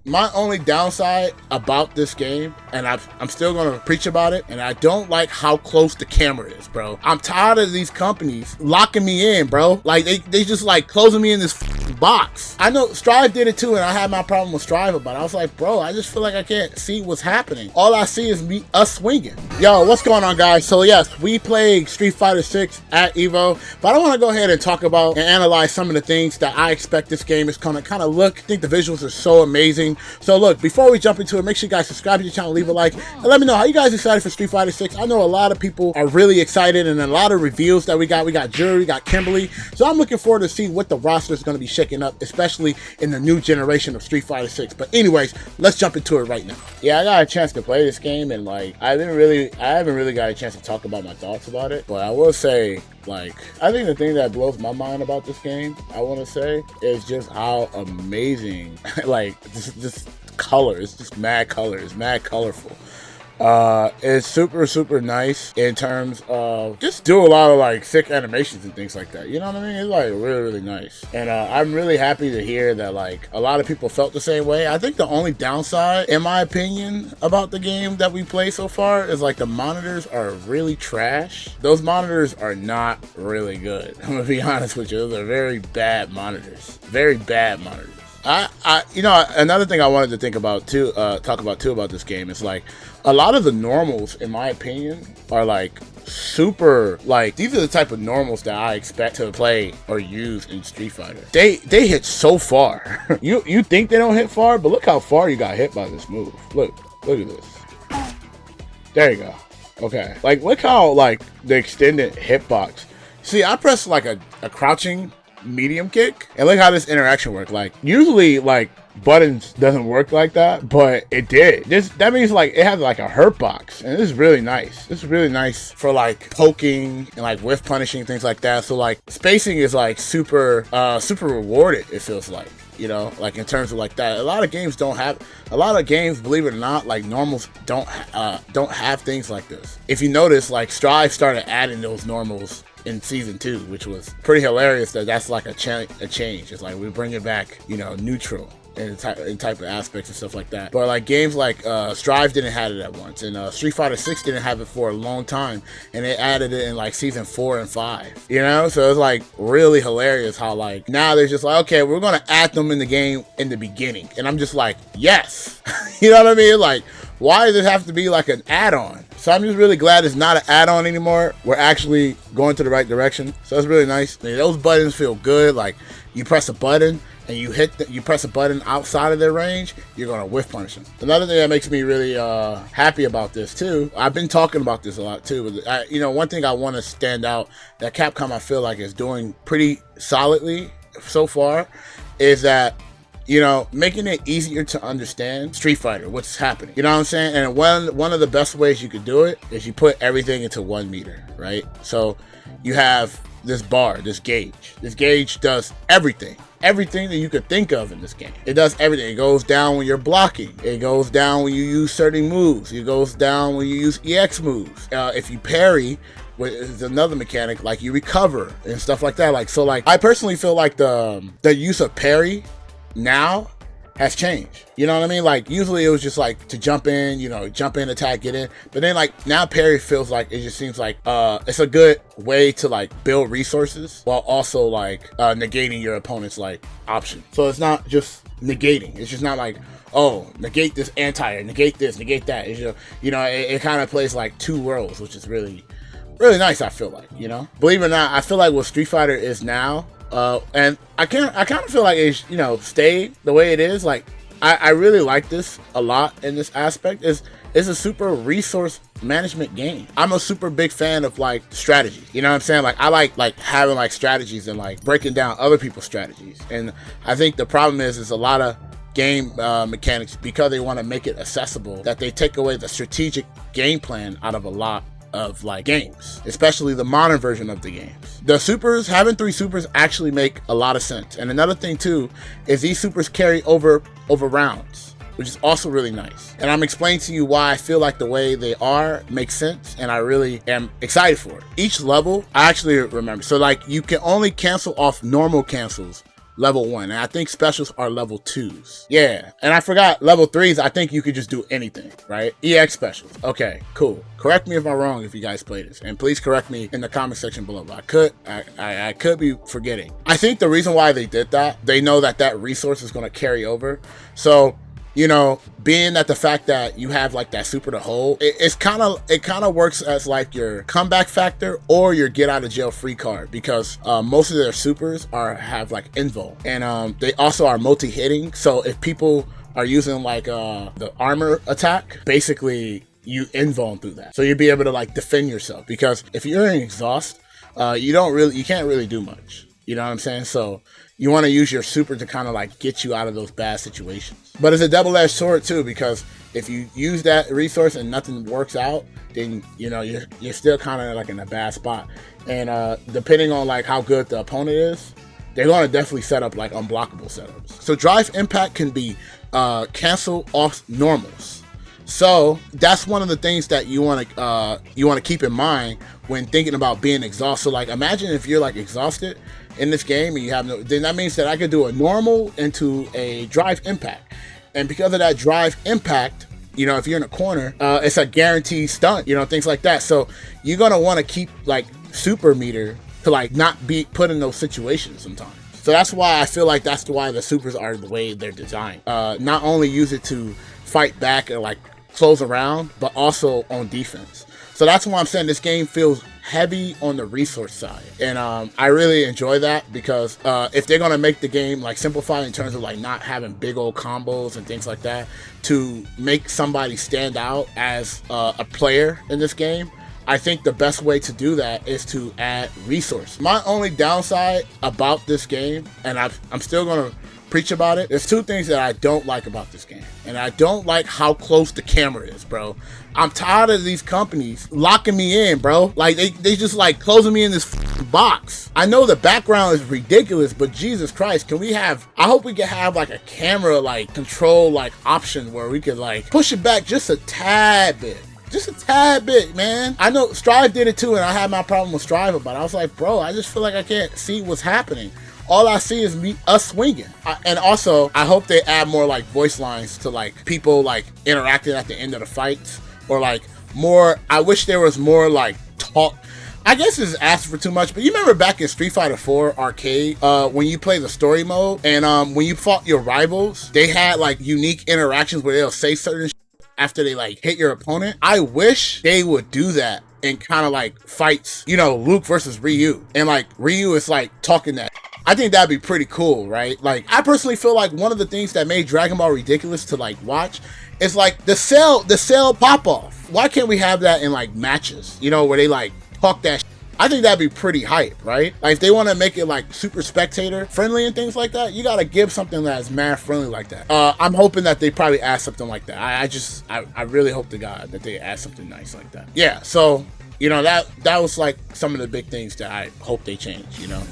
my only downside about this game, and I'm still gonna preach about it, and I don't like how close the camera is, bro. I'm tired of these companies locking me in, bro. Like they just like closing me in this box. I know Strive did it too, and I had my problem with Strive about it. I was like, bro, I just feel like I can't see what's happening. All I see is us swinging. Yo, what's going on, guys? So yes, we played Street Fighter 6 at Evo, but I want to go ahead and talk about and analyze some of the things that I expect this game is gonna kind of look. I think the visuals are so amazing. So look, before we jump into it, make sure you guys subscribe to the channel, leave a like, and let me know how you guys excited for Street Fighter 6. I know a lot of people are really excited, and a lot of reveals that we got Juri, we got Kimberly. So I'm looking forward to see what the roster is going to be shaking up, especially in the new generation of Street Fighter 6. But anyways, let's jump into it right now. Yeah, I got a chance to play this game, and like I haven't really got a chance to talk about my thoughts about it. But I will say, like, I think the thing that blows my mind about this game, I want to say, is just how amazing, like, just color. It's just mad color. It's mad colorful. It's super nice in terms of just do a lot of like sick animations and things like that. You know what I mean? It's like really nice. And I'm really happy to hear that like a lot of people felt the same way. I think the only downside, in my opinion, about the game that we play so far is like the monitors are really trash. Those monitors are not really good. I'm gonna be honest with you. Those are very bad monitors. Very bad monitors. You know, another thing I wanted to talk about too about this game is like a lot of the normals, in my opinion, are like super, like these are the type of normals that I expect to play or use in Street Fighter. They hit so far. you think they don't hit far, but look how far you got hit by this move. Look at this. There you go. Okay, like look how like the extended hitbox. See, I pressed like a crouching medium kick, and look how this interaction worked. Like usually like buttons doesn't work like that, but it did. That means like it has like a hurt box, and this is really nice. This is really nice for like poking and like whiff punishing, things like that. So like spacing is like super rewarded, it feels like, you know, like in terms of like that. A lot of games, believe it or not, like normals don't have things like this. If you notice, like Strive started adding those normals in season 2, which was pretty hilarious. That's like a change. It's like we bring it back, you know, neutral in type of aspects and stuff like that. But like games like Strive didn't have it at once, and Street Fighter 6 didn't have it for a long time, and they added it in like season 4 and 5. You know, so it's like really hilarious how like now they're just like, okay, we're gonna add them in the game in the beginning, and I'm just like, yes. You know what I mean? Like, why does it have to be like an add-on? So I'm just really glad it's not an add-on anymore. We're actually going to the right direction. So it's really nice. Those buttons feel good. Like you press a button and you press a button outside of their range, you're gonna whiff punish them. Another thing that makes me really happy about this too, I've been talking about this a lot too, but you know, one thing I want to stand out that Capcom I feel like is doing pretty solidly so far is that, you know, making it easier to understand Street Fighter, what's happening. You know what I'm saying? And one of the best ways you could do it is you put everything into 1 meter, right? So you have this bar, this gauge. This gauge does everything that you could think of in this game. It does everything. It goes down when you're blocking. It goes down when you use certain moves. It goes down when you use EX moves. If you parry, which is another mechanic, like you recover and stuff like that. Like, so like, I personally feel like the use of parry now has changed. You know what I mean? Like usually it was just like to jump in, you know, jump in, attack, get in. But then like now parry feels like, it just seems like it's a good way to like build resources while also like negating your opponent's like option. So it's not just negating. It's just not like, oh, negate this anti-air, negate this, negate that. It's just, you know, it kind of plays like 2 worlds, which is really nice, I feel like, you know? Believe it or not, I feel like what Street Fighter is now, and I kind of feel like it's, you know, stay the way it is. Like I really like this a lot in this aspect. It's a super resource management game. I'm a super big fan of like strategy. You know what I'm saying? Like I like having like strategies and like breaking down other people's strategies. And I think the problem is a lot of game mechanics, because they want to make it accessible, that they take away the strategic game plan out of a lot of like games, especially the modern version of the games. The supers, having 3 supers actually make a lot of sense. And another thing too is these supers carry over rounds, which is also really nice. And I'm explaining to you why I feel like the way they are makes sense, and I really am excited for it. Each level, I actually remember, so like you can only cancel off normal cancels level 1, and I think specials are level 2s. Yeah, and I forgot level 3s. I think you could just do anything, right? EX specials. Okay, cool. Correct me if I'm wrong if you guys play this, and please correct me in the comment section below. I could be forgetting. I think the reason why they did that, they know that that resource is going to carry over. So, you know, being that the fact that you have like that super to hold, it kind of works as like your comeback factor or your get out of jail free card, because most of their supers have like invo, and they also are multi-hitting. So if people are using like the armor attack, basically you invuln through that, so you'll be able to like defend yourself, because if you're in exhaust, you can't really do much, you know what I'm saying? So you want to use your super to kind of like get you out of those bad situations. But it's a double-edged sword too, because if you use that resource and nothing works out, then you know you're still kind of like in a bad spot. And depending on like how good the opponent is, they're going to definitely set up like unblockable setups. So drive impact can be cancel off normals. So that's one of the things that you want to keep in mind when thinking about being exhausted. So like imagine if you're like exhausted in this game and you have no, then that means that I could do a normal into a drive impact, and because of that drive impact, you know, if you're in a corner, it's a guaranteed stunt, you know, things like that. So you're gonna want to keep like super meter to like not be put in those situations sometimes. So that's why I feel like that's why the supers are the way they're designed. Not only use it to fight back and like close around, but also on defense. So that's why I'm saying this game feels heavy on the resource side, and I really enjoy that, because if they're gonna make the game like simplified in terms of like not having big old combos and things like that to make somebody stand out as a player in this game, I think the best way to do that is to add resource. My only downside about this game, and I'm still gonna preach about it, there's two things that I don't like about this game, and I don't like how close the camera is, bro. I'm tired of these companies locking me in, bro. Like they just like closing me in this box. I know the background is ridiculous, but Jesus Christ, I hope we can have like a camera like control like option where we could like push it back just a tad bit. Just a tad bit, man. I know Strive did it too, and I had my problem with Strive, but I was like, bro, I just feel like I can't see what's happening. All I see is us swinging. And also, I hope they add more like voice lines to like people like interacting at the end of the fights, or like more. I wish there was more like talk. I guess it's asking for too much, but you remember back in Street Fighter 4 arcade, when you play the story mode, and when you fought your rivals, they had like unique interactions where they'll say certain shit after they like hit your opponent. I wish they would do that in kind of like fights, you know, Luke versus Ryu, and like Ryu is like talking that. I think that'd be pretty cool, right? Like, I personally feel like one of the things that made Dragon Ball ridiculous to like watch is like the cell pop off. Why can't we have that in like matches, you know, where they like talk that shit? I think that'd be pretty hype, right? Like if they want to make it like super spectator friendly and things like that, you gotta give something that's mad friendly like that. I'm hoping that they probably add something like that. I really hope to God that they add something nice like that. Yeah, so you know, that was like some of the big things that I hope they change, you know.